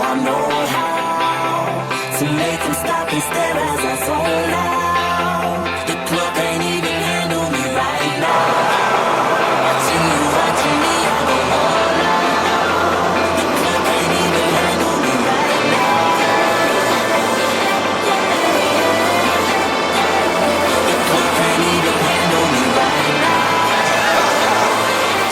I know how to make them stop and stare as I zone out. The club can't even handle me right now. Watching you, watching me, I go all out. The club can't even handle me right now. The club can't even handle me right now.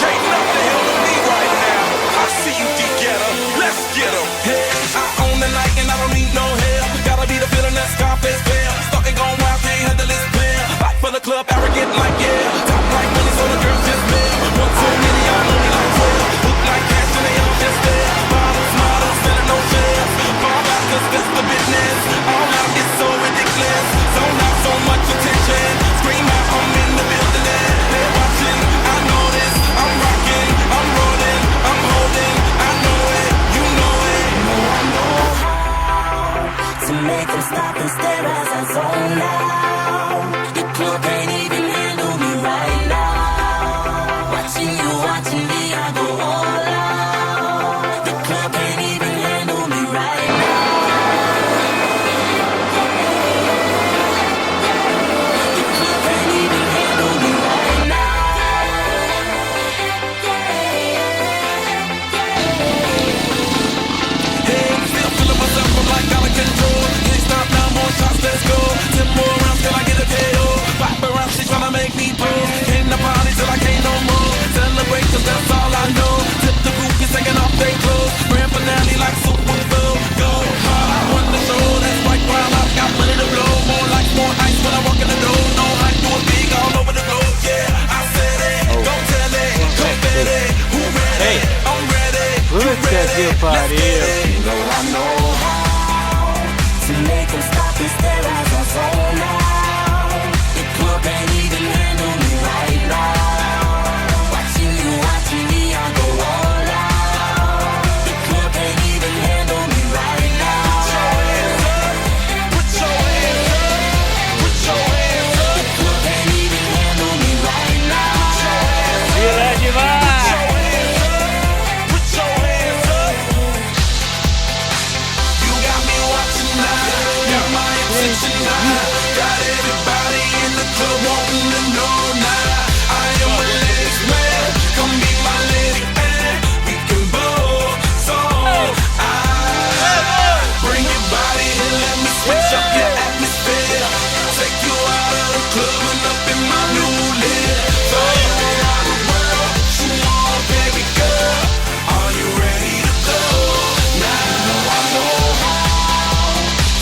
Can't nothing handle me right now. I see you, D-Getter. Let's get 'em. Hey, I own the night and I don't need no help. Gotta be the feeling that Scarface fell. Starting going wild, can't handle this pill. Fight for the club, arrogant like yeah. Top like money, so the girls just mail. One too many, I'm only like 12. Look like cash and they all just there. Bottles, models, selling no shares. Fall out 'cause that's the business. All out, it's so ridiculous. Zone out, so much attention. Scream out, I'm in the building. They're watching, I know this. I'm rocking, I'm rolling, I'm holding. I know it, you know it. I know how to make them stop and stare as I zone out. The club can't even handle me right now. Watching you, watching me, I go all out. The club can't even handle me right now. The club can't even handle me right now. Hey, I'm still feeling myself, I'm like out of control. Can't stop now, more shots, let's go. 10 more rounds till I get a KO. 5 rounds, she tryna make me pose. Came to party till I can't no more. Celebrate 'cause that's all I know. Tip the groupies taking off their clothes. Grand finale like Super Bowl. Go hard, I run the show. That's right, while I've got money to blow. More like more ice when I walk in the door. No hype, do it big all over the globe. Yeah, I said it, go tell it, go bet it. Who ready? I'm ready. Puta que pariu. You know I know how to make them stop and stare as I zone out. The club can't even handle me right now. Watching you, watching me, I go all out. The club can't even handle me right now. Put your hands up, put your hands up. The club can't even handle me right now. Filé D vai. Put your hands up. You got me watching now, got my attention now. Got everybody in the club wanting to know now. I am a ladies man, come be my lady man. We can both so bring your body and let me switch up your atmosphere. Take you out of the club and up in my new lid. Fly you around the world, you want baby girl. Are you ready to go now? I know how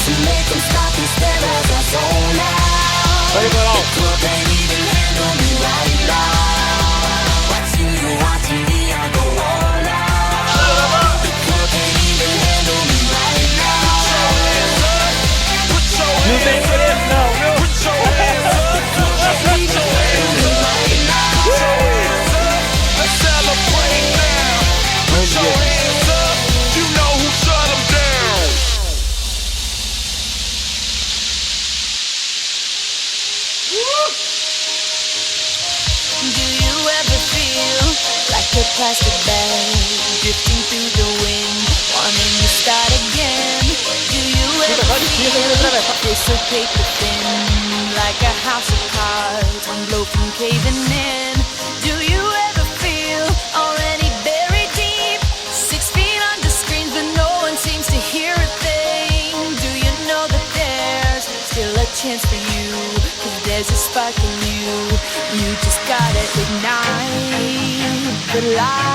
to make them stop and stare as I zone out. Vai, Coral. The club can't even handle me right now. Watching you, watching me, I go all out. The club can't even handle me right now. Put your Não hands tem preço não, viu? Put your hands up. Put your hands up. Put your hands up. Let's celebrate now. Put your hands up. You know who shut them down. Do you ever feel like a plastic bag drifting through the wind, wanting to start again? Do you ever feel this so paper thin, like a house of cards, one blow from caving in? Do you ever feel already buried deep, 6 feet under screens, but no one seems to hear a thing? Do you know that there's still a chance for you? 'Cause there's a spark in you. You just gotta ignite the light.